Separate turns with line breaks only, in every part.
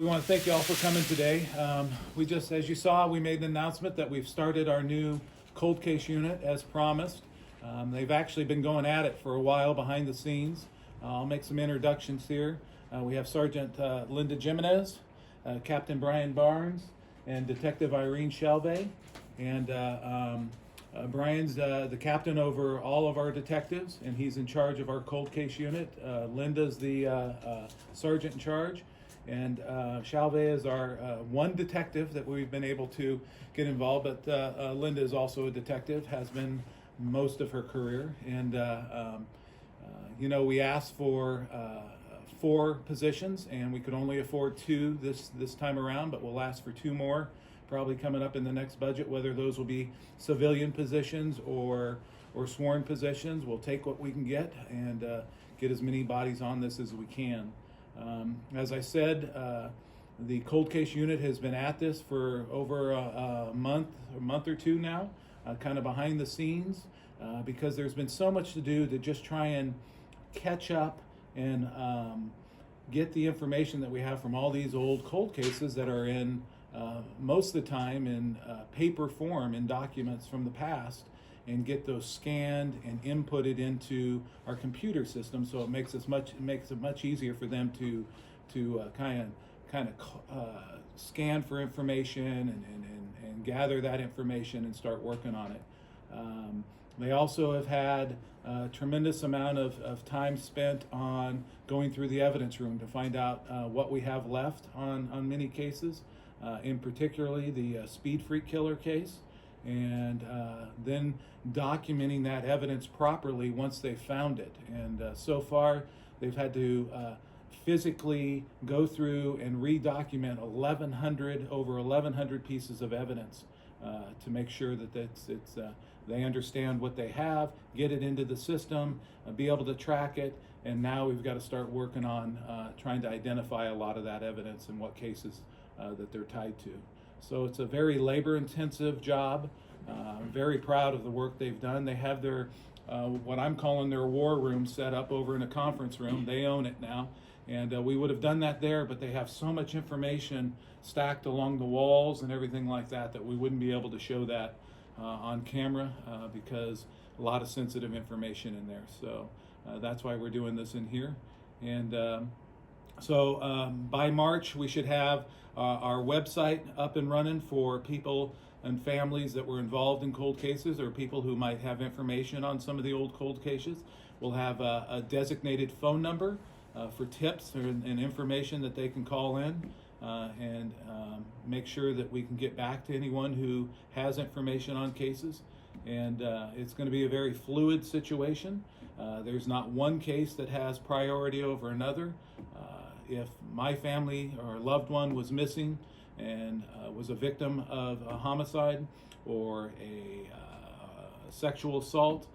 We want to thank you all for coming today. We just, as you saw, we made an announcement that we've started our new cold case unit as promised. They've actually been going at it for a while behind the scenes. I'll make some introductions here. We have Sergeant Linda Jimenez, Captain Brian Barnes, and Detective Irene Shelby. And Brian's the captain over all of our detectives, and he's in charge of our cold case unit. Linda's the sergeant in charge. And Shalve is our one detective that we've been able to get involved, but Linda is also a detective, has been most of her career. And, we asked for 4 positions, and we could only afford 2 this time around, but we'll ask for 2 more probably coming up in the next budget, whether those will be civilian positions or sworn positions. We'll take what we can get and get as many bodies on this as we can. As I said, the cold case unit has been at this for over a month or 2 now, kind of behind the scenes, because there's been so much to do to just try and catch up and get the information that we have from all these old cold cases that are in, most of the time, in paper form in documents from the past, and get those scanned and inputted into our computer system, so it makes it much easier for them to kind of scan for information and gather that information and start working on it. They also have had a tremendous amount of time spent on going through the evidence room to find out what we have left on many cases, in particularly the speed freak killer case, and then documenting that evidence properly once they found it. And so far, they've had to physically go through and redocument over 1,100 pieces of evidence to make sure that they understand what they have, get it into the system, be able to track it, and now we've got to start working on trying to identify a lot of that evidence and what cases that they're tied to. So it's a very labor-intensive job. I'm very proud of the work they've done. They have their, what I'm calling their war room set up over in a conference room. They own it now. And we would have done that there, but they have so much information stacked along the walls and everything like that we wouldn't be able to show that on camera because a lot of sensitive information in there. So that's why we're doing this in here. And so by March, we should have our website up and running for people and families that were involved in cold cases, or people who might have information on some of the old cold cases. We'll have a designated phone number for tips and information that they can call in and make sure that we can get back to anyone who has information on cases. And it's going to be a very fluid situation. There's not one case that has priority over another. If my family or loved one was missing and was a victim of a homicide or a sexual assault,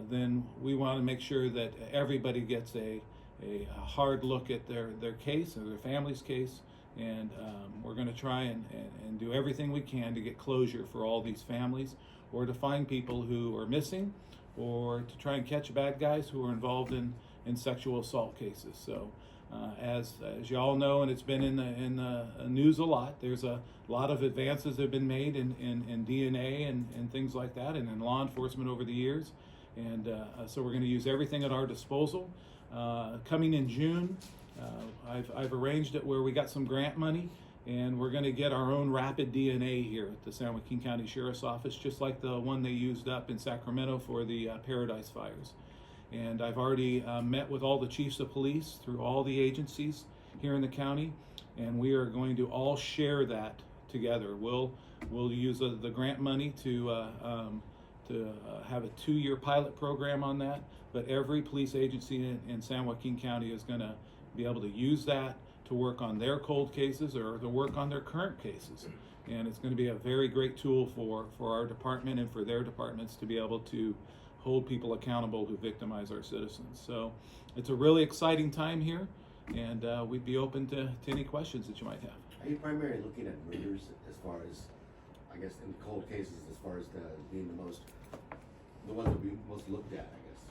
then we want to make sure that everybody gets a hard look at their case or their family's case, and we're going to try and do everything we can to get closure for all these families, or to find people who are missing, or to try and catch bad guys who are involved in sexual assault cases. So as you all know, and it's been in the news a lot, there's a lot of advances that have been made in DNA and things like that, and in law enforcement over the years. And so we're going to use everything at our disposal. Coming in June, I've arranged it where we got some grant money, and we're going to get our own rapid DNA here at the San Joaquin County Sheriff's Office, just like the one they used up in Sacramento for the Paradise Fires. And I've already met with all the chiefs of police through all the agencies here in the county, and we are going to all share that together. We'll use the grant money to have a 2-year pilot program on that, but every police agency in San Joaquin County is going to be able to use that to work on their cold cases or to work on their current cases. And it's going to be a very great tool for our department and for their departments to be able to hold people accountable who victimize our citizens. So it's a really exciting time here, and we'd be open to any questions that you might have.
Are you primarily looking at murders as far as, I guess, in cold cases, as far as being the ones that we most looked at, I guess?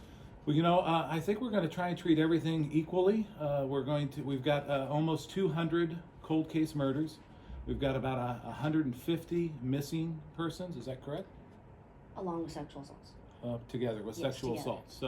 Well, I think we're going to try and treat everything equally. We've got almost 200 cold case murders. We've got about 150 missing persons. Is that correct?
Along with sexual assaults.
Together with
Yes,
sexual
together.
assault. So